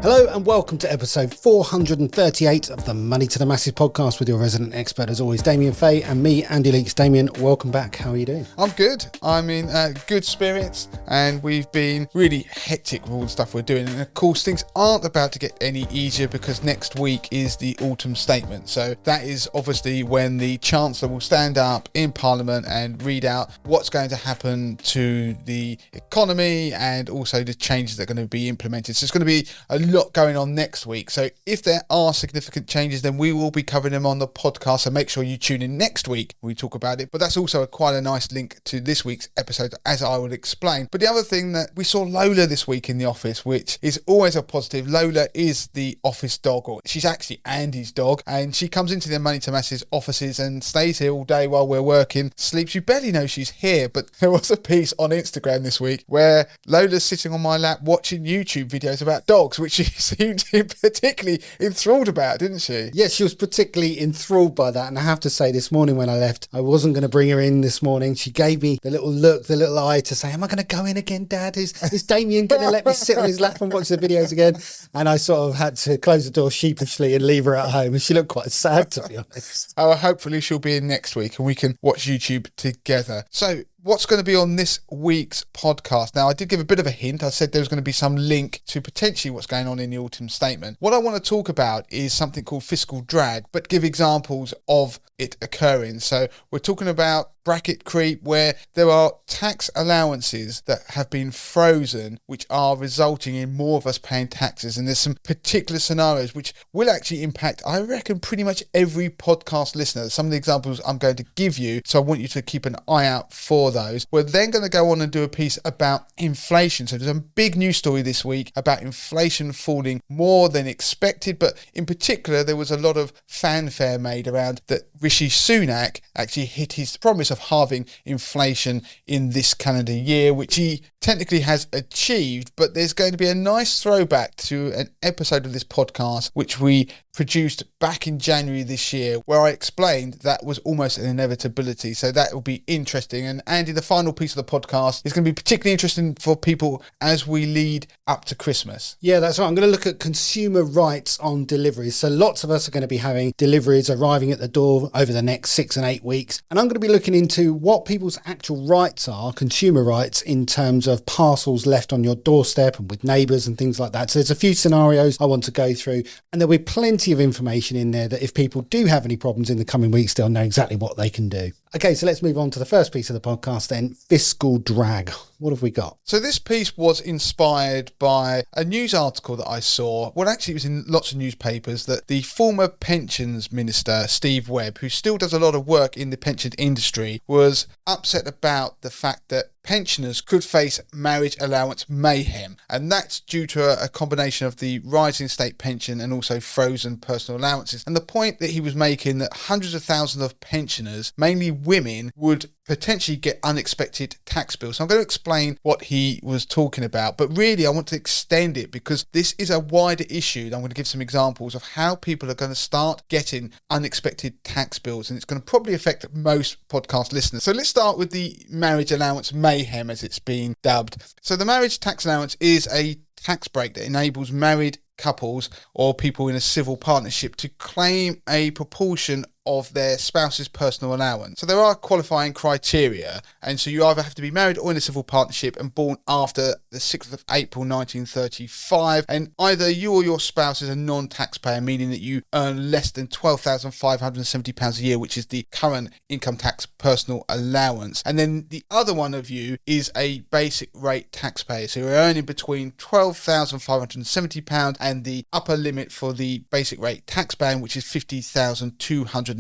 Hello and welcome to episode 438 of the Money to the Masses podcast with your resident expert as always, Damien Fay, and me, Andy Leaks. Damien, welcome back. How are you doing? I'm good. I'm in good spirits, and we've been really hectic with all the stuff we're doing. And of course, things aren't about to get any easier because next week is the autumn statement. So that is obviously when the Chancellor will stand up in Parliament and read out what's going to happen to the economy and also the changes that are going to be implemented. So it's going to be a lot going on next week. So if there are significant changes, then we will be covering them on the podcast. So make sure you tune in next week when we talk about it. But that's also quite a nice link to this week's episode, as I will explain. But the other thing that we saw Lola this week in the office, which is always a positive. Lola is the office dog, or she's actually Andy's dog, and she comes into the Money to Masses offices and stays here all day while we're working, sleeps. You barely know she's here. But there was a piece on Instagram this week where Lola's sitting on my lap watching YouTube videos about dogs, which she seemed particularly enthralled about, didn't she? Yes, she was particularly enthralled by that. And I have to say, this morning when I left, I wasn't going to bring her in this morning. She gave me the little look, the little eye to say, am I going to go in again, Dad? Is Damien going to let me sit on his lap and watch the videos again? And I sort of had to close the door sheepishly and leave her at home. And she looked quite sad, to be honest. Oh, hopefully she'll be in next week and we can watch YouTube together. So what's going to be on this week's podcast? Now, I did give a bit of a hint. I said there was going to be some link to potentially what's going on in the autumn statement. What I want to talk about is something called fiscal drag, but give examples of it occurring. So we're talking about bracket creep, where there are tax allowances that have been frozen, which are resulting in more of us paying taxes. And there's some particular scenarios which will actually impact, I reckon, pretty much every podcast listener. Some of the examples I'm going to give you, so I want you to keep an eye out for those. We're then going to go on and do a piece about inflation. So there's a big news story this week about inflation falling more than expected, but in particular, there was a lot of fanfare made around that Rishi Sunak actually hit his promise of halving inflation in this calendar year, which he technically has achieved. But there's going to be a nice throwback to an episode of this podcast which we produced back in January this year, where I explained that was almost an inevitability. So that will be interesting. And Andy, the final piece of the podcast is going to be particularly interesting for people as we lead up to Christmas. Yeah, that's right. I'm going to look at consumer rights on deliveries. So lots of us are going to be having deliveries arriving at the door over the next 6 and 8 weeks. And I'm going to be looking into what people's actual rights are, consumer rights, in terms of parcels left on your doorstep and with neighbours and things like that. So there's a few scenarios I want to go through, and there'll be plenty of information in there that if people do have any problems in the coming weeks, they'll know exactly what they can do. Okay, so let's move on to the first piece of the podcast then, fiscal drag. What have we got? So this piece was inspired by a news article that I saw. Well, actually, it was in lots of newspapers that the former pensions minister, Steve Webb, who still does a lot of work in the pension industry, was upset about the fact that pensioners could face marriage allowance mayhem. And that's due to a combination of the rising state pension and also frozen personal allowances. And the point that he was making, that hundreds of thousands of pensioners, mainly women, would potentially get unexpected tax bills. So I'm going to explain what he was talking about, but really I want to extend it because this is a wider issue. I'm going to give some examples of how people are going to start getting unexpected tax bills, and it's going to probably affect most podcast listeners. So let's start with the marriage allowance mayhem, as it's been dubbed. So the marriage tax allowance is a tax break that enables married couples or people in a civil partnership to claim a proportion of their spouse's personal allowance. So there are qualifying criteria, and so you either have to be married or in a civil partnership and born after the 6th of April 1935, and either you or your spouse is a non-taxpayer, meaning that you earn less than £12,570 a year, which is the current income tax personal allowance. And then the other one of you is a basic rate taxpayer, so you're earning between £12,570 and the upper limit for the basic rate tax band, which is £50,270.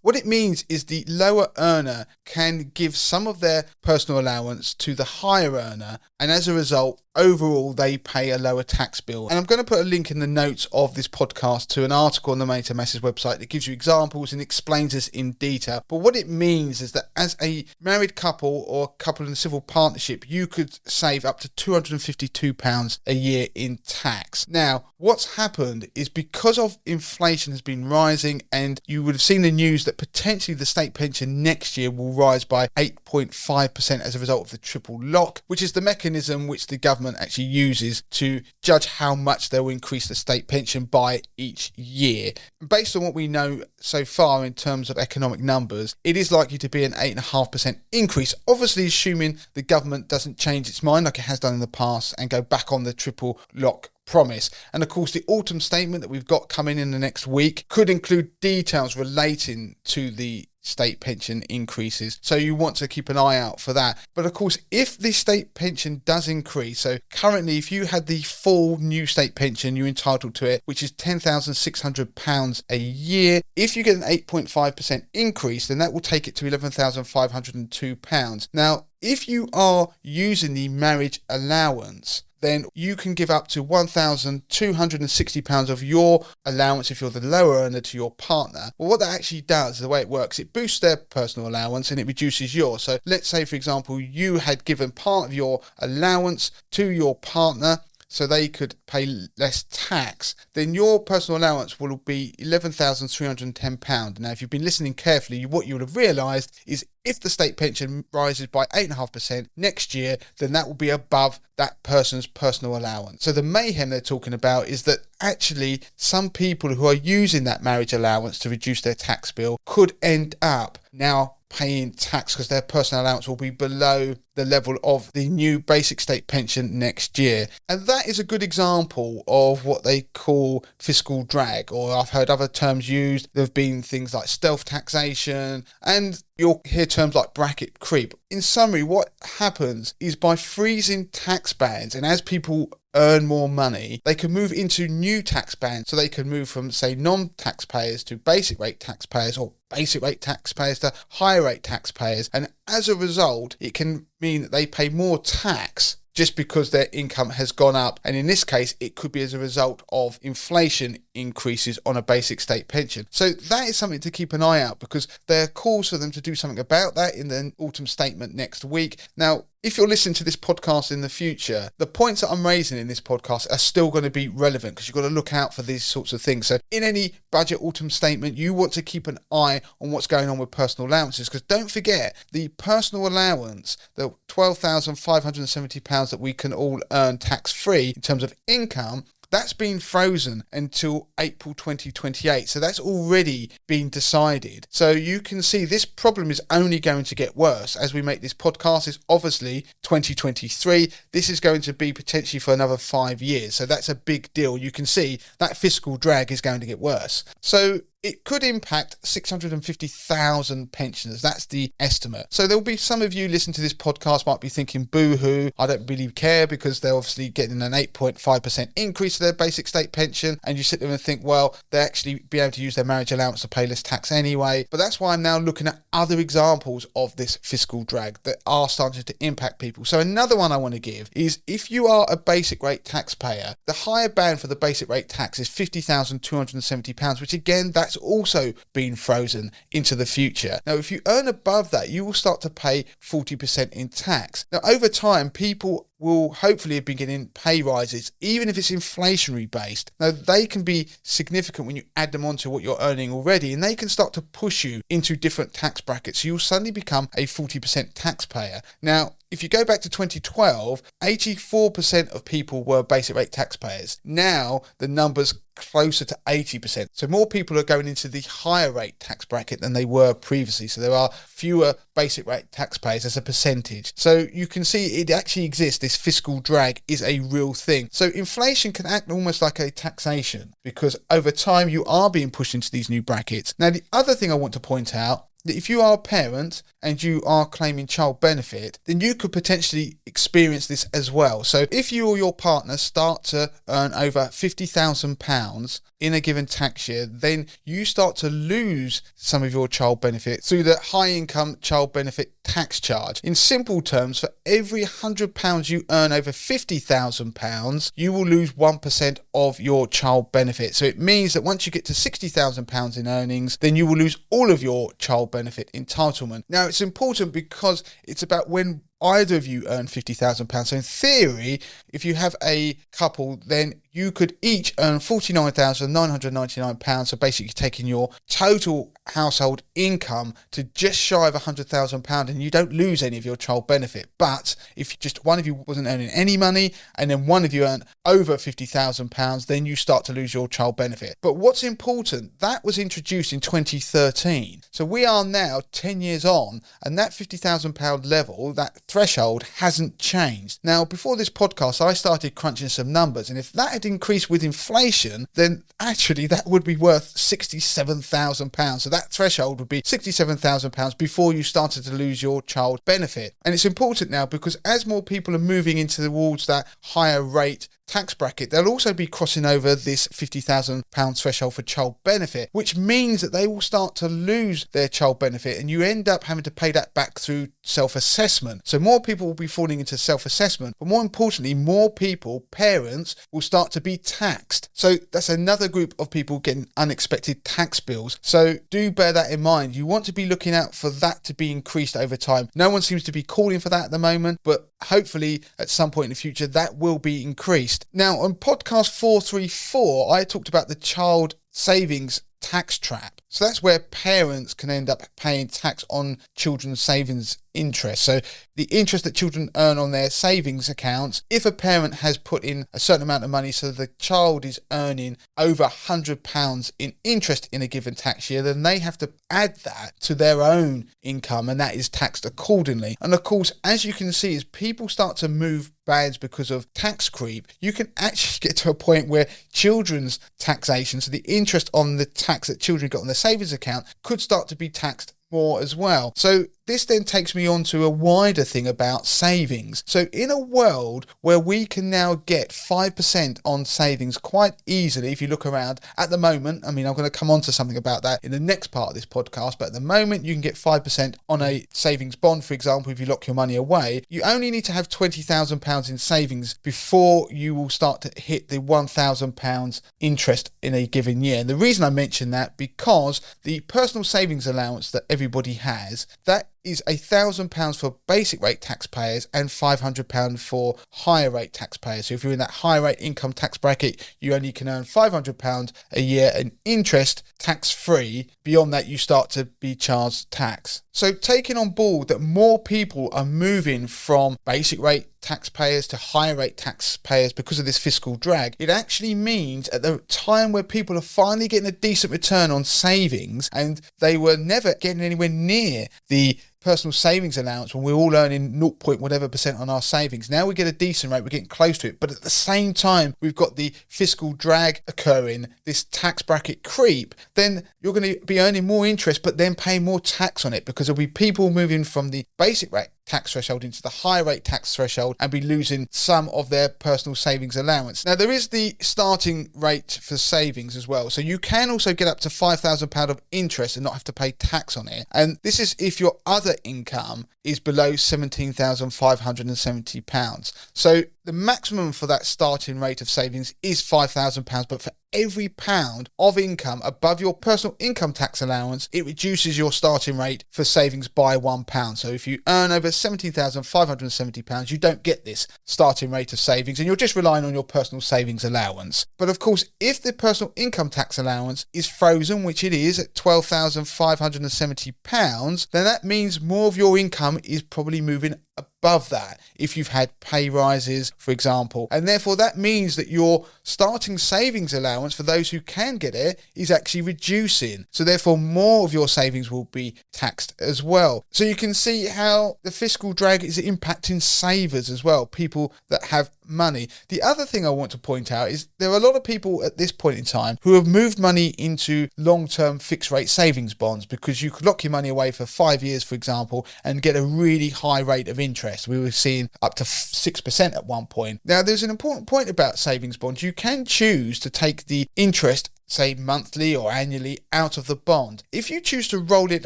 What it means is the lower earner can give some of their personal allowance to the higher earner, and as a result overall they pay a lower tax bill. And I'm going to put a link in the notes of this podcast to an article on the Money to Masses website that gives you examples and explains this in detail. But what it means is that as a married couple or a couple in a civil partnership, you could save up to £252 a year in tax. Now, what's happened is because of inflation has been rising, and you would have seen the news that potentially the state pension next year will rise by 8.5% as a result of the triple lock, which is the mechanism which the government actually uses to judge how much they'll increase the state pension by each year. Based on what we know so far in terms of economic numbers, it is likely to be an 8.5% increase, obviously assuming the government doesn't change its mind like it has done in the past and go back on the triple lock promise. And of course, the autumn statement that we've got coming in the next week could include details relating to the state pension increases, so you want to keep an eye out for that. But of course, if the state pension does increase, so currently if you had the full new state pension, you're entitled to it, which is £10,600 a year. If you get an 8.5% increase, then that will take it to £11,502. Now, if you are using the marriage allowance, then you can give up to £1,260 of your allowance if you're the lower earner to your partner. Well, what that actually does, the way it works, it boosts their personal allowance and it reduces yours. So let's say, for example, you had given part of your allowance to your partner so they could pay less tax, then your personal allowance will be £11,310. Now, if you've been listening carefully, what you would have realised is if the state pension rises by 8.5% next year, then that will be above that person's personal allowance. So the mayhem they're talking about is that actually some people who are using that marriage allowance to reduce their tax bill could end up now paying tax because their personal allowance will be below the level of the new basic state pension next year. And that is a good example of what they call fiscal drag, or I've heard other terms used. There have been things like stealth taxation, and you'll hear terms like bracket creep. In summary, what happens is by freezing tax bands, and as people earn more money, they can move into new tax bands. So they can move from, say, non-taxpayers to basic rate taxpayers, or basic rate taxpayers to higher rate taxpayers. And as a result, it can mean that they pay more tax just because their income has gone up. And in this case, it could be as a result of inflation increases on a basic state pension. So that is something to keep an eye out, because there are calls for them to do something about that in the autumn statement next week. Now, if you're listening to this podcast in the future, the points that I'm raising in this podcast are still going to be relevant, because you've got to look out for these sorts of things. So in any budget autumn statement, you want to keep an eye on what's going on with personal allowances, because don't forget, the personal allowance, the £12,570 that we can all earn tax-free in terms of income, that's been frozen until April 2028. So that's already been decided. So you can see this problem is only going to get worse as we make this podcast. It's obviously 2023. This is going to be potentially for another 5 years. So that's a big deal. You can see that fiscal drag is going to get worse. So it could impact 650,000 pensioners. That's the estimate. So there'll be some of you listening to this podcast might be thinking, boo-hoo, I don't really care, because they're obviously getting an 8.5% increase to their basic state pension. And you sit there and think, well, they actually be able to use their marriage allowance to pay less tax anyway. But that's why I'm now looking at other examples of this fiscal drag that are starting to impact people. So another one I want to give is, if you are a basic rate taxpayer, the higher band for the basic rate tax is £50,270, which again, that's also been frozen into the future. Now, if you earn above that, you will start to pay 40% in tax. Now, over time, people will hopefully be getting pay rises, even if it's inflationary based. Now, they can be significant when you add them onto what you're earning already, and they can start to push you into different tax brackets. So you'll suddenly become a 40% taxpayer. Now, if you go back to 2012, 84% of people were basic rate taxpayers. Now, the number's closer to 80%. So more people are going into the higher rate tax bracket than they were previously. So there are fewer basic rate taxpayers as a percentage. So you can see it actually exists. This fiscal drag is a real thing. So inflation can act almost like a taxation, because over time you are being pushed into these new brackets. Now, the other thing I want to point out that if you are a parent and you are claiming child benefit, then you could potentially experience this as well. So if you or your partner start to earn over £50,000 in a given tax year, then you start to lose some of your child benefit through the high income child benefit tax charge. In simple terms, for every £100 you earn over £50,000, you will lose 1% of your child benefit. So it means that once you get to £60,000 in earnings, then you will lose all of your child benefit entitlement. Now, it's important because it's about when either of you earn £50,000. So in theory, if you have a couple, then you could each earn £49,999. So basically taking your total household income to just shy of £100,000, and you don't lose any of your child benefit. But if just one of you wasn't earning any money and then one of you earned over £50,000, then you start to lose your child benefit. But what's important, that was introduced in 2013. So we are now 10 years on, and that £50,000 level, that threshold, hasn't changed. Now, before this podcast, I started crunching some numbers, and if that had increased with inflation, then actually that would be worth £67,000. So that threshold would be £67,000 before you started to lose your child benefit. And it's important now because as more people are moving into towards that higher rate tax bracket, they'll also be crossing over this £50,000 threshold for child benefit, which means that they will start to lose their child benefit, and you end up having to pay that back through self-assessment. So more people will be falling into self-assessment, but more importantly, more people, parents, will start to be taxed. So that's another group of people getting unexpected tax bills. So do bear that in mind. You want to be looking out for that to be increased over time. No one seems to be calling for that at the moment, but hopefully at some point in the future that will be increased. Now, on podcast 434, I talked about the child savings tax trap. So that's where parents can end up paying tax on children's savings interest. So the interest that children earn on their savings accounts, if a parent has put in a certain amount of money, so the child is earning over £100 in interest in a given tax year, then they have to add that to their own income, and that is taxed accordingly. And of course, as you can see, as people start to move bands because of tax creep, you can actually get to a point where children's taxation, so the interest on the tax that children got on their savings account, could start to be taxed more as well. So this then takes me on to a wider thing about savings. So in a world where we can now get 5% on savings quite easily, if you look around at the moment, I mean, I'm going to come on to something about that in the next part of this podcast, but at the moment you can get 5% on a savings bond, for example, if you lock your money away. You only need to have £20,000 in savings before you will start to hit the £1,000 interest in a given year. And the reason I mention that, because the personal savings allowance that everybody has, that is £1,000 for basic rate taxpayers and £500 for higher rate taxpayers. So if you're in that high rate income tax bracket, you only can earn £500 a year in interest tax free. Beyond that, you start to be charged tax. So taking on board that more people are moving from basic rate taxpayers to higher rate taxpayers because of this fiscal drag, it actually means at the time where people are finally getting a decent return on savings, and they were never getting anywhere near the personal savings allowance when we're all earning 0. whatever percent on our savings. Now we get a decent rate, we're getting close to it, but at the same time we've got the fiscal drag occurring, this tax bracket creep, then you're going to be earning more interest but then paying more tax on it, because there'll be people moving from the basic rate tax threshold into the high rate tax threshold and be losing some of their personal savings allowance. Now there is the starting rate for savings as well, so you can also get up to £5,000 of interest and not have to pay tax on it, and this is if your other income is below £17,570. So the maximum for that starting rate of savings is £5,000, but for every pound of income above your personal income tax allowance, it reduces your starting rate for savings by £1. So if you earn over £17,570, you don't get this starting rate of savings, and you're just relying on your personal savings allowance. But of course, if the personal income tax allowance is frozen, which it is at £12,570, then that means more of your income is probably moving above that if you've had pay rises, for example. And therefore that means that your starting savings allowance for those who can get it is actually reducing. So therefore more of your savings will be taxed as well. So you can see how the fiscal drag is impacting savers as well, people that have money. The other thing I want to point out is there are a lot of people at this point in time who have moved money into long-term fixed rate savings bonds, because you could lock your money away for 5 years, for example, and get a really high rate of interest. We were seeing up to 6% at one point. Now, there's an important point about savings bonds. You can choose to take the interest, say monthly or annually, out of the bond. If you choose to roll it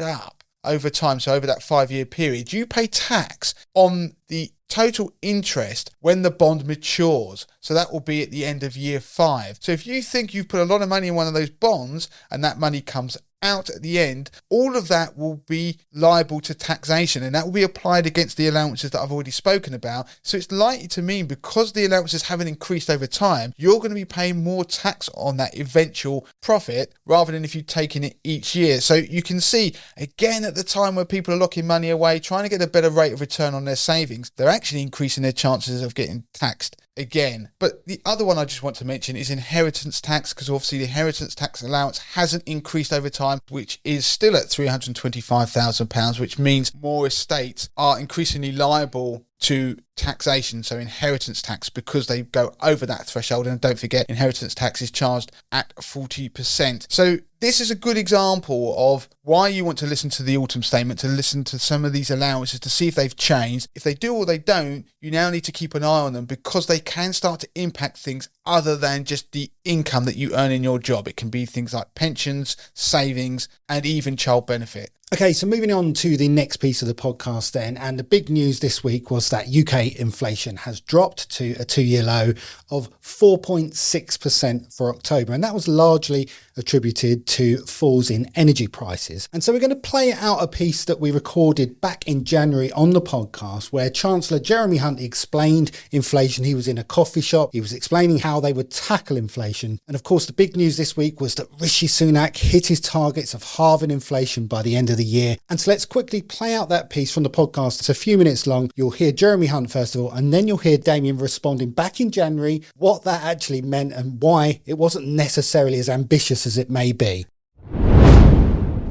up over time, so over that 5-year period, you pay tax on the total interest when the bond matures. So that will be at the end of year 5. So if you think you've put a lot of money in one of those bonds and that money comes out at the end, all of that will be liable to taxation, and that will be applied against the allowances that I've already spoken about. So it's likely to mean, because the allowances haven't increased over time, you're going to be paying more tax on that eventual profit rather than if you've taken it each year. So you can see, again, at the time where people are locking money away, trying to get a better rate of return on their savings, they're actually increasing their chances of getting taxed again. But the other one I just want to mention is inheritance tax, because obviously the inheritance tax allowance hasn't increased over time, which is still at £325,000, which means more estates are increasingly liable to taxation, so inheritance tax, because they go over that threshold. And don't forget, inheritance tax is charged at 40%. So this is a good example of why you want to listen to the autumn statement, to listen to some of these allowances to see if they've changed. If they do or they don't, you now need to keep an eye on them, because they can start to impact things other than just the income that you earn in your job. It can be things like pensions, savings, and even child benefit. Okay, so moving on to the next piece of the podcast then, and the big news this week was that UK inflation has dropped to a 2-year low of 4.6% for October, and that was largely attributed to falls in energy prices. And so we're going to play out a piece that we recorded back in January on the podcast, where Chancellor Jeremy Hunt explained inflation. He was in a coffee shop, he was explaining how they would tackle inflation. And of course, the big news this week was that Rishi Sunak hit his targets of halving inflation by the end of the year. And so let's quickly play out that piece from the podcast. It's a few minutes long. You'll hear Jeremy Hunt first of all, and then you'll hear Damien responding back in January what that actually meant and why it wasn't necessarily as ambitious as it may be.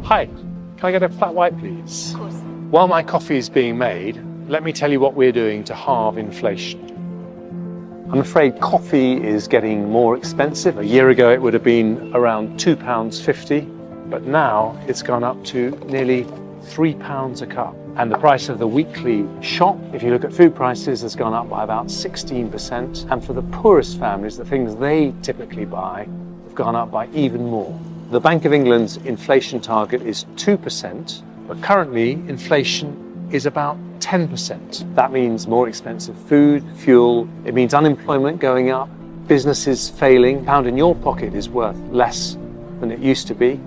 Hi, can I get a flat white, please? Of course. While my coffee is being made, let me tell you what we're doing to halve inflation. I'm afraid coffee is getting more expensive. A year ago it would have been around £2.50, but now it's gone up to nearly £3 a cup. And the price of the weekly shop, if you look at food prices, has gone up by about 16%. And for the poorest families, the things they typically buy have gone up by even more. The Bank of England's inflation target is 2%, but currently inflation is about 10%. That means more expensive food, fuel. It means unemployment going up, businesses failing. A pound in your pocket is worth less than it used to be.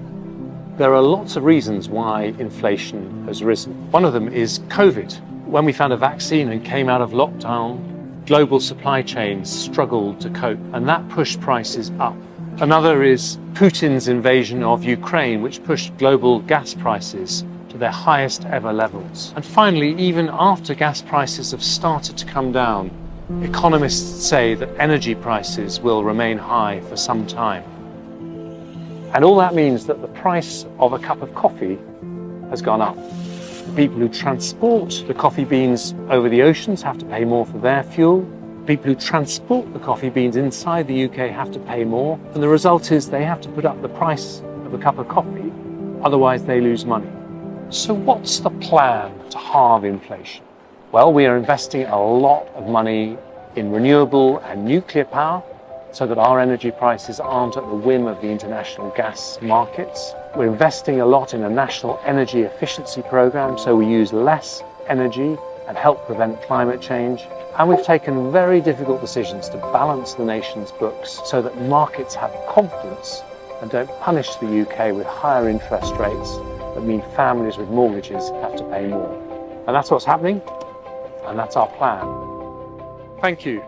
There are lots of reasons why inflation has risen. One of them is COVID. When we found a vaccine and came out of lockdown, global supply chains struggled to cope, and that pushed prices up. Another is Putin's invasion of Ukraine, which pushed global gas prices to their highest ever levels. And finally, even after gas prices have started to come down, economists say that energy prices will remain high for some time. And all that means that the price of a cup of coffee has gone up. The people who transport the coffee beans over the oceans have to pay more for their fuel. People who transport the coffee beans inside the UK have to pay more. And the result is they have to put up the price of a cup of coffee, otherwise they lose money. So what's the plan to halve inflation? Well, we are investing a lot of money in renewable and nuclear power, so that our energy prices aren't at the whim of the international gas markets. We're investing a lot in a national energy efficiency program, so we use less energy and help prevent climate change. And we've taken very difficult decisions to balance the nation's books so that markets have confidence and don't punish the UK with higher interest rates that mean families with mortgages have to pay more. And that's what's happening, and that's our plan. Thank you.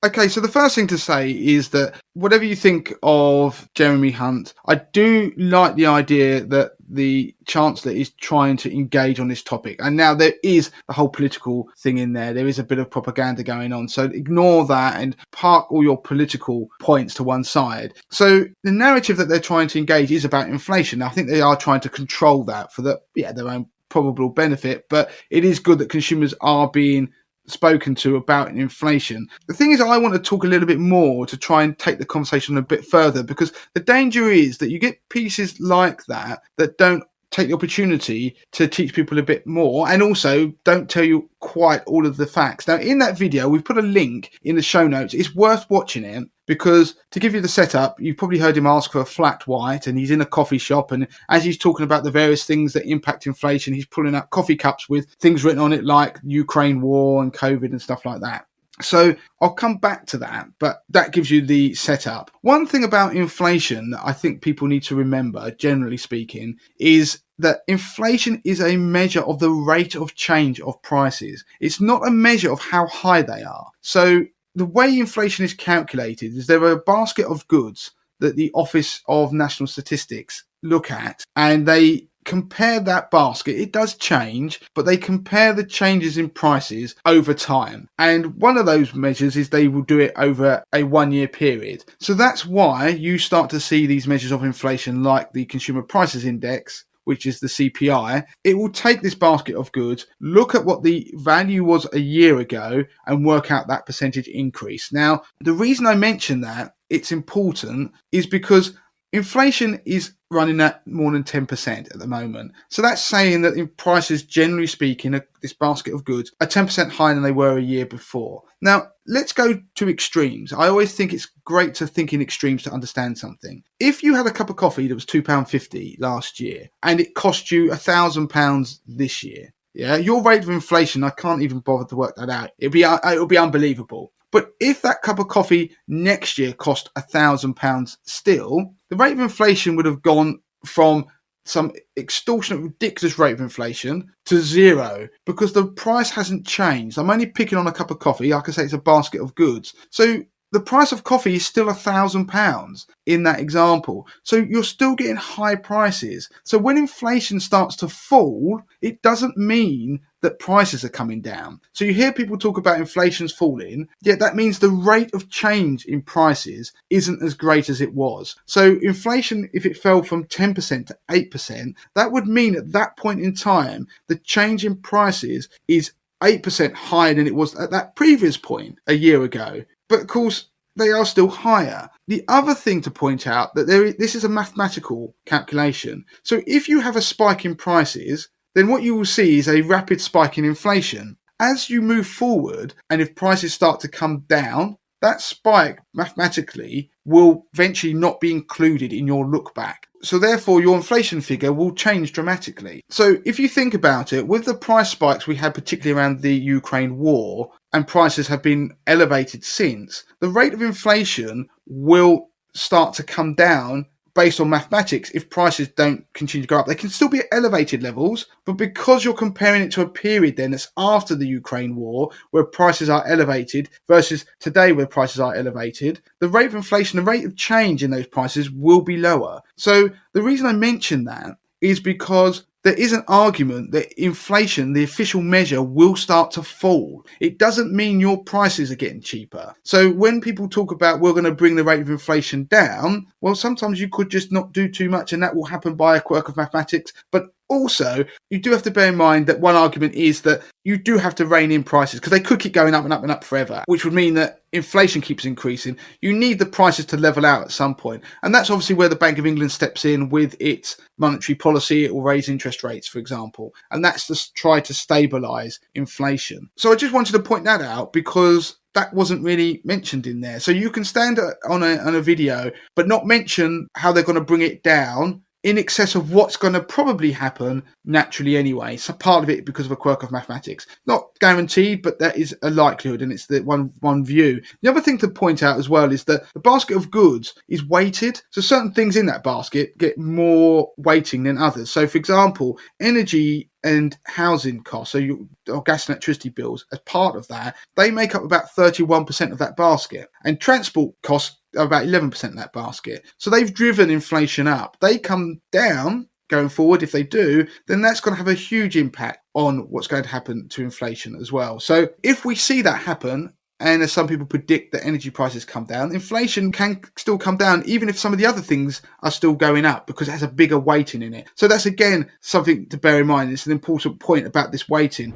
Okay, so the first thing to say is that whatever you think of Jeremy Hunt, I do like the idea that the Chancellor is trying to engage on this topic. And now there is a whole political thing in there. There is a bit of propaganda going on. So ignore that and park all your political points to one side. So the narrative that they're trying to engage is about inflation. I think they are trying to control that for their own probable benefit, but it is good that consumers are being spoken to about inflation. The thing is, I want to talk a little bit more to try and take the conversation a bit further, because the danger is that you get pieces like that don't take the opportunity to teach people a bit more, and also don't tell you quite all of the facts. Now, in that video, we've put a link in the show notes. It's worth watching it, because to give you the setup, you probably heard him ask for a flat white, and he's in a coffee shop, and as he's talking about the various things that impact inflation, he's pulling out coffee cups with things written on it like Ukraine war and COVID and stuff like that. So I'll come back to that, but that gives you the setup. One thing about inflation that I think people need to remember, generally speaking, is that inflation is a measure of the rate of change of prices. It's not a measure of how high they are. So the way inflation is calculated is there are a basket of goods that the Office of National Statistics look at, and they compare that basket. It does change, but they compare the changes in prices over time. And one of those measures is they will do it over a 1 year period. So that's why you start to see these measures of inflation like the Consumer Prices Index, which is the CPI. It will take this basket of goods, look at what the value was a year ago, and work out that percentage increase. Now, the reason I mention that it's important is because inflation is running at more than 10% at the moment. So that's saying that in prices, generally speaking, this basket of goods are 10% higher than they were a year before. Now, let's go to extremes. I always think it's great to think in extremes to understand something. If you had a cup of coffee that was £2.50 last year and it cost you £1,000 this year, your rate of inflation, I can't even bother to work that out. It'll be unbelievable. But if that cup of coffee next year cost £1,000 still, the rate of inflation would have gone from some extortionate, ridiculous rate of inflation to zero, because the price hasn't changed. I'm only picking on a cup of coffee. Like I say, it's a basket of goods. So the price of coffee is still £1,000 in that example. So you're still getting high prices. So when inflation starts to fall, it doesn't mean that prices are coming down. So you hear people talk about inflation's falling, yet that means the rate of change in prices isn't as great as it was. So inflation, if it fell from 10% to 8%, that would mean at that point in time, the change in prices is 8% higher than it was at that previous point a year ago. But of course, they are still higher. The other thing to point out that this is a mathematical calculation. So if you have a spike in prices, then what you will see is a rapid spike in inflation. As you move forward, and if prices start to come down, that spike mathematically will eventually not be included in your look back. So therefore, your inflation figure will change dramatically. So if you think about it, with the price spikes we had, particularly around the Ukraine war, and prices have been elevated since, the rate of inflation will start to come down based on mathematics. If prices don't continue to go up, they can still be at elevated levels, but because you're comparing it to a period then that's after the Ukraine war, where prices are elevated, versus today where prices are elevated, the rate of inflation, the rate of change in those prices will be lower. So the reason I mention that is because there is an argument that inflation, the official measure, will start to fall. It doesn't mean your prices are getting cheaper. So when people talk about we're going to bring the rate of inflation down, well, sometimes you could just not do too much, and that will happen by a quirk of mathematics. But also, you do have to bear in mind that one argument is that you do have to rein in prices, because they could keep going up and up and up forever, which would mean that inflation keeps increasing. You need the prices to level out at some point. And that's obviously where the Bank of England steps in with its monetary policy. It will raise interest rates, for example. And that's to try to stabilise inflation. So I just wanted to point that out, because that wasn't really mentioned in there. So you can stand on a video, but not mention how they're going to bring it down in excess of what's going to probably happen naturally anyway. So part of it because of a quirk of mathematics. Not guaranteed, but that is a likelihood, and it's the one view. The other thing to point out as well is that the basket of goods is weighted. So certain things in that basket get more weighting than others. So for example, energy and housing costs, or gas and electricity bills, as part of that, they make up about 31% of that basket. And transport costs are about 11% of that basket. So they've driven inflation up. They come down going forward. If they do, then that's going to have a huge impact on what's going to happen to inflation as well. So if we see that happen, and as some people predict that energy prices come down, inflation can still come down, even if some of the other things are still going up, because it has a bigger weighting in it. So that's, again, something to bear in mind. It's an important point about this weighting.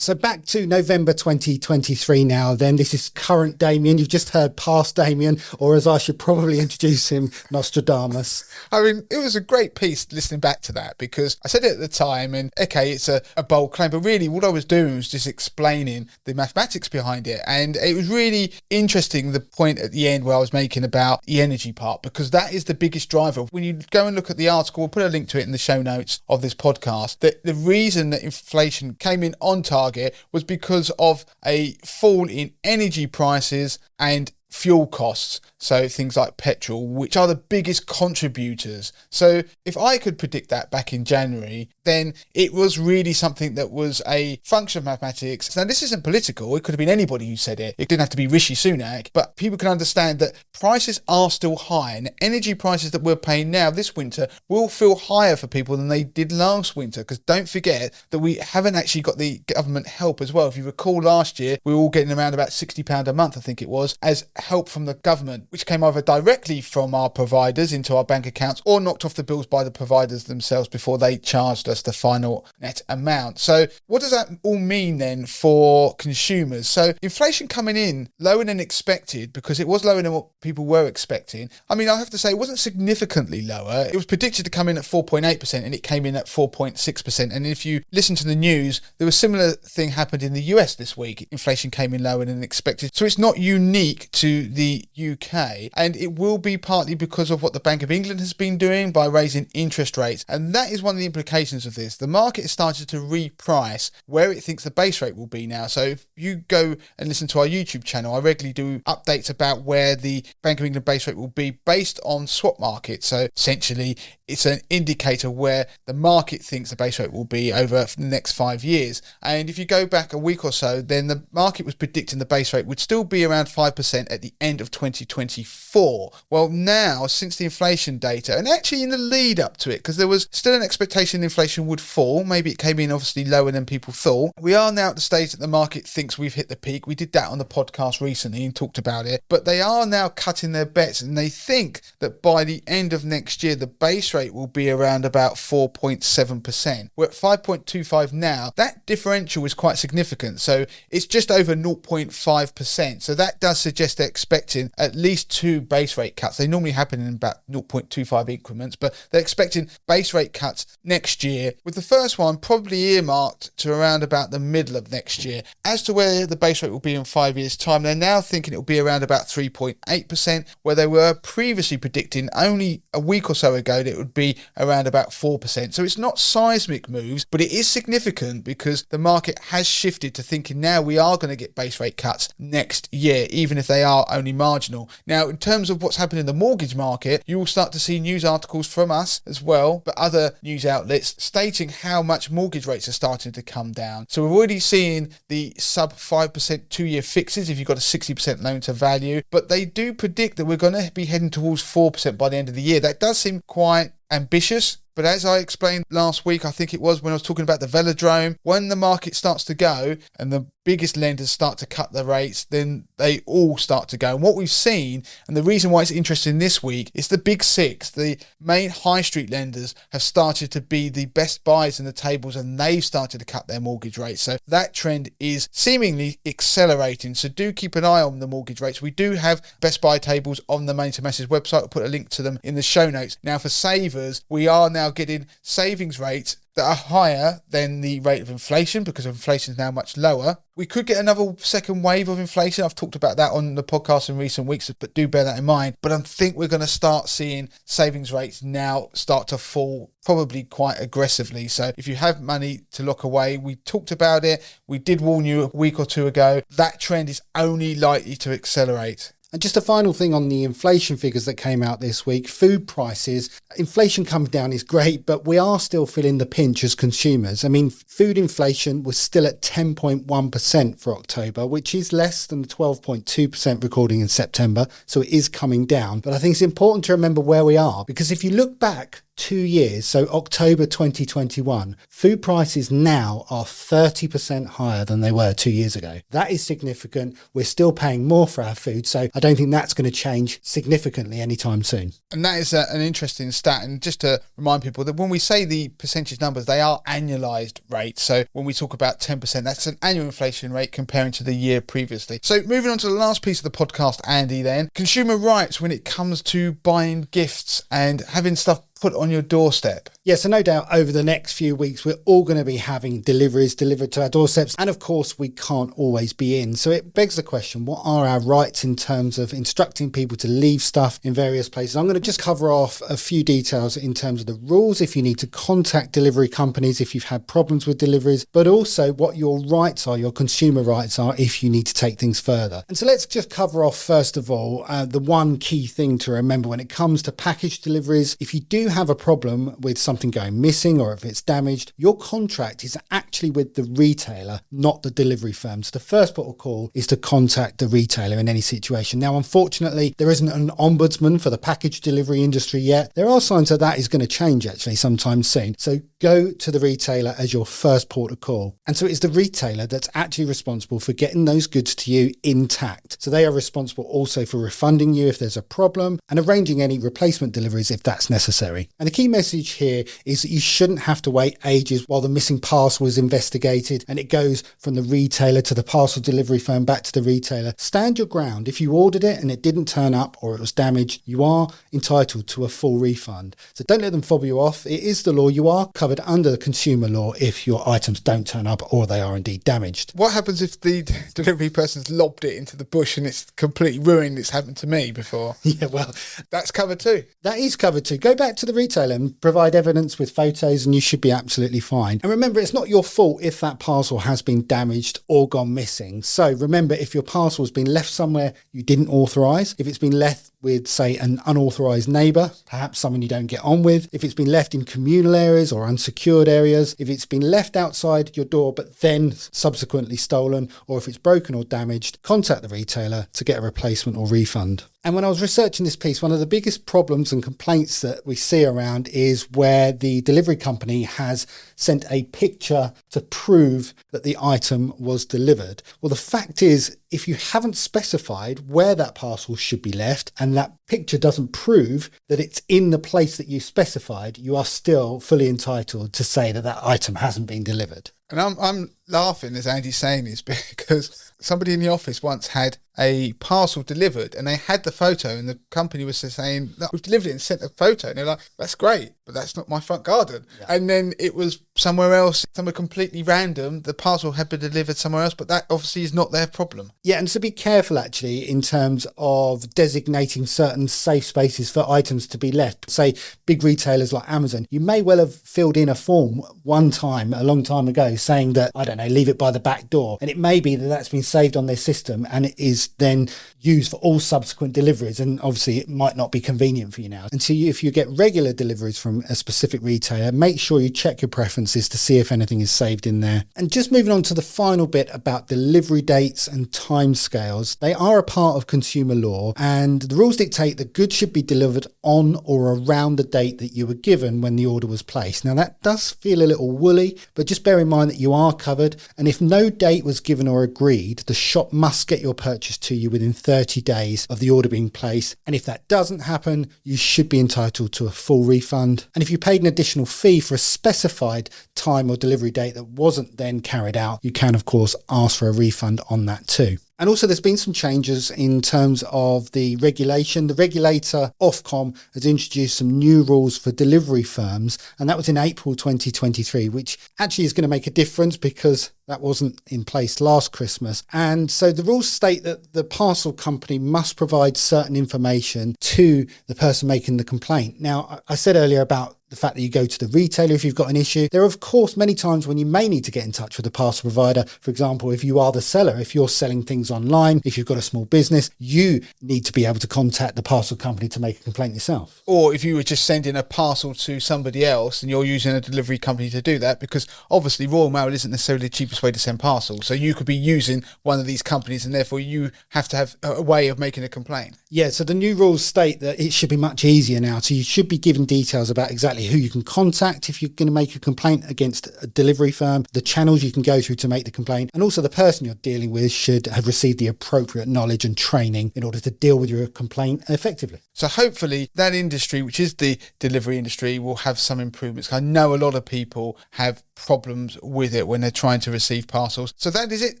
So back to November 2023 now, then. This is current Damien. You've just heard past Damien, or as I should probably introduce him, Nostradamus. I mean, it was a great piece listening back to that, because I said it at the time, and okay, it's a bold claim, but really what I was doing was just explaining the mathematics behind it. And it was really interesting, the point at the end where I was making about the energy part, because that is the biggest driver. When you go and look at the article, we'll put a link to it in the show notes of this podcast, that the reason that inflation came in on target was because of a fall in energy prices and fuel costs, so things like petrol, which are the biggest contributors. So if I could predict that back in January, then it was really something that was a function of mathematics. Now, this isn't political. It could have been anybody who said it. It didn't have to be Rishi Sunak, but people can understand that prices are still high, and energy prices that we're paying now this winter will feel higher for people than they did last winter, because don't forget that we haven't actually got the government help as well. If you recall, last year we were all getting around about £60 a month, I think it was, as help from the government, which came either directly from our providers into our bank accounts or knocked off the bills by the providers themselves before they charged us the final net amount. So what does that all mean then for consumers? So inflation coming in lower than expected, because it was lower than what people were expecting. I mean, I have to say it wasn't significantly lower. It was predicted to come in at 4.8% and it came in at 4.6%. And if you listen to the news, there was a similar thing happened in the US this week. Inflation came in lower than expected. So it's not unique to the UK, and it will be partly because of what the Bank of England has been doing by raising interest rates. And that is one of the implications of this. The market has started to reprice where it thinks the base rate will be now. So if you go and listen to our YouTube channel, I regularly do updates about where the Bank of England base rate will be based on swap markets. So essentially, it's an indicator where the market thinks the base rate will be over the next 5 years. And if you go back a week or so, then the market was predicting the base rate would still be around 5% at the end of 2024. Well, now, since the inflation data, and actually in the lead up to it, because there was still an expectation inflation would fall, maybe it came in obviously lower than people thought. We are now at the stage that the market thinks we've hit the peak. We did that on the podcast recently and talked about it, but they are now cutting their bets, and they think that by the end of next year, the base rate will be around about 4.7%. We're at 5.25 now. That differential is quite significant. So it's just over 0.5%. So that does suggest they're expecting at least 2 base rate cuts. They normally happen in about 0.25 increments, but they're expecting base rate cuts next year, with the first one probably earmarked to around about the middle of next year. As to where the base rate will be in 5 years' time, they're now thinking it will be around about 3.8%, where they were previously predicting only a week or so ago that it would be around about 4%. So it's not seismic moves, but it is significant because the market has shifted to thinking now we are going to get base rate cuts next year, even if they are only marginal. Now, in terms of what's happening in the mortgage market, you will start to see news articles from us as well, but other news outlets stating how much mortgage rates are starting to come down. So we're already seeing the sub 5% 2-year fixes if you've got a 60% loan to value, but they do predict that we're going to be heading towards 4% by the end of the year. That does seem quite ambitious. But as I explained last week, I think it was when I was talking about the velodrome, when the market starts to go and the biggest lenders start to cut the rates, then they all start to go. And what we've seen, and the reason why it's interesting this week, is the big six, the main high street lenders have started to be the best buys in the tables, and they've started to cut their mortgage rates. So that trend is seemingly accelerating. So do keep an eye on the mortgage rates. We do have best buy tables on the Main to Masses website. I'll put a link to them in the show notes. Now for savers, we are now getting savings rates that are higher than the rate of inflation, because inflation is now much lower. We could get another second wave of inflation. I've talked about that on the podcast in recent weeks, but do bear that in mind. But I think we're going to start seeing savings rates now start to fall probably quite aggressively. So if you have money to lock away, we talked about it. We did warn you a week or two ago. That trend is only likely to accelerate. And just a final thing on the inflation figures that came out this week, food prices. Inflation coming down is great, but we are still feeling the pinch as consumers. I mean, food inflation was still at 10.1% for October, which is less than the 12.2% recording in September. So it is coming down. But I think it's important to remember where we are, because if you look back 2 years, so October 2021, food prices now are 30% higher than they were 2 years ago. That is significant. We're still paying more for our food, so I don't think that's going to change significantly anytime soon. And that is an interesting stat. And just to remind people that when we say the percentage numbers, they are annualized rates. So when we talk about 10%, that's an annual inflation rate comparing to the year previously. So moving on to the last piece of the podcast, Andy, then, consumer rights when it comes to buying gifts and having stuff put on your doorstep. Yeah, so no doubt over the next few weeks, we're all going to be having deliveries delivered to our doorsteps. And of course, we can't always be in. So it begs the question, what are our rights in terms of instructing people to leave stuff in various places? I'm going to just cover off a few details in terms of the rules, if you need to contact delivery companies, if you've had problems with deliveries, but also what your rights are, your consumer rights are, if you need to take things further. And so let's just cover off, first of all, the one key thing to remember when it comes to package deliveries. If you do have a problem with something going missing or if it's damaged, your contract is actually with the retailer, not the delivery firm. So the first port of call is to contact the retailer in any situation. Now, unfortunately, there isn't an ombudsman for the package delivery industry yet. There are signs that is going to change actually sometime soon. So go to the retailer as your first port of call. And so it's the retailer that's actually responsible for getting those goods to you intact. So they are responsible also for refunding you if there's a problem and arranging any replacement deliveries if that's necessary. And the key message here is that you shouldn't have to wait ages while the missing parcel is investigated and it goes from the retailer to the parcel delivery firm back to the retailer. Stand your ground. If you ordered it and it didn't turn up or it was damaged, you are entitled to a full refund. So don't let them fob you off. It is the law. You are covered under the consumer law if your items don't turn up or they are indeed damaged. What happens if the delivery person's lobbed it into the bush and it's completely ruined? It's happened to me before. Yeah, well, that's covered too. That is covered too. Go back to the retailer and provide evidence with photos and you should be absolutely fine. And remember, it's not your fault if that parcel has been damaged or gone missing. So remember, if your parcel has been left somewhere you didn't authorise, if it's been left with, say, an unauthorised neighbour, perhaps someone you don't get on with, if it's been left in communal areas or unsecured areas, if it's been left outside your door but then subsequently stolen, or if it's broken or damaged, contact the retailer to get a replacement or refund. And when I was researching this piece, one of the biggest problems and complaints that we see around is where the delivery company has sent a picture to prove that the item was delivered. Well, the fact is, if you haven't specified where that parcel should be left and that picture doesn't prove that it's in the place that you specified, you are still fully entitled to say that that item hasn't been delivered. And I'm laughing as Andy's saying this because somebody in the office once had a parcel delivered and they had the photo and the company was saying, look, we've delivered it and sent a photo. And they're like, that's great, but that's not my front garden. Yeah. And then it was somewhere else, somewhere completely random. The parcel had been delivered somewhere else, but that obviously is not their problem. Yeah, and so be careful actually in terms of designating certain safe spaces for items to be left. Say big retailers like Amazon, you may well have filled in a form one time, a long time ago, saying that, I don't know, leave it by the back door. And it may be that that's been saved on their system and it is then used for all subsequent deliveries. And obviously it might not be convenient for you now. And so if you get regular deliveries from a specific retailer, make sure you check your preferences to see if anything is saved in there. And just moving on to the final bit about delivery dates and timescales, they are a part of consumer law and the rules dictate that goods should be delivered on or around the date that you were given when the order was placed. Now that does feel a little woolly, but just bear in mind that you are covered, and if no date was given or agreed, the shop must get your purchase to you within 30 days of the order being placed, and if that doesn't happen, you should be entitled to a full refund. And if you paid an additional fee for a specified time or delivery date that wasn't then carried out, you can of course ask for a refund on that too. And also there's been some changes in terms of the regulation. The regulator, Ofcom, has introduced some new rules for delivery firms, and that was in April 2023, which actually is going to make a difference because that wasn't in place last Christmas. And so the rules state that the parcel company must provide certain information to the person making the complaint. Now, I said earlier about the fact that you go to the retailer if you've got an issue. There are, of course, many times when you may need to get in touch with the parcel provider. For example, if you are the seller, if you're selling things online, if you've got a small business, you need to be able to contact the parcel company to make a complaint yourself. Or if you were just sending a parcel to somebody else and you're using a delivery company to do that, because obviously Royal Mail isn't necessarily the cheapest way to send parcels. So you could be using one of these companies and therefore you have to have a way of making a complaint. Yeah, so the new rules state that it should be much easier now. So you should be given details about exactly who you can contact if you're going to make a complaint against a delivery firm, the channels you can go through to make the complaint, and also the person you're dealing with should have received the appropriate knowledge and training in order to deal with your complaint effectively. So hopefully that industry, which is the delivery industry, will have some improvements. I know a lot of people have problems with it when they're trying to receive parcels. So that is it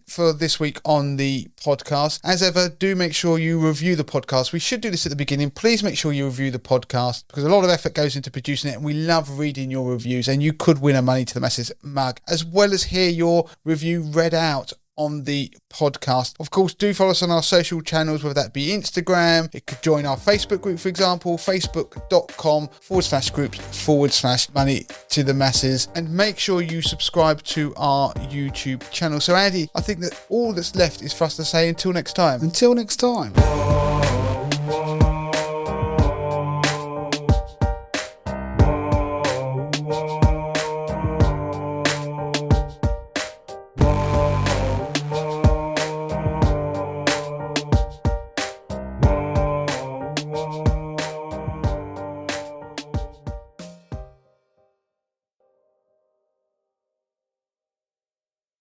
for this week on the podcast. As ever, do make sure you review the podcast. We should do this at the beginning. Please make sure you review the podcast because a lot of effort goes into producing it and we love reading your reviews, and you could win a Money to the Masses mug as well as hear your review read out on the podcast. Of course, do follow us on our social channels, whether that be Instagram. It could join our Facebook group, for example, facebook.com/groups/Money to the Masses, and make sure you subscribe to our YouTube channel. So Andy, I think that all that's left is for us to say until next time. Until next time.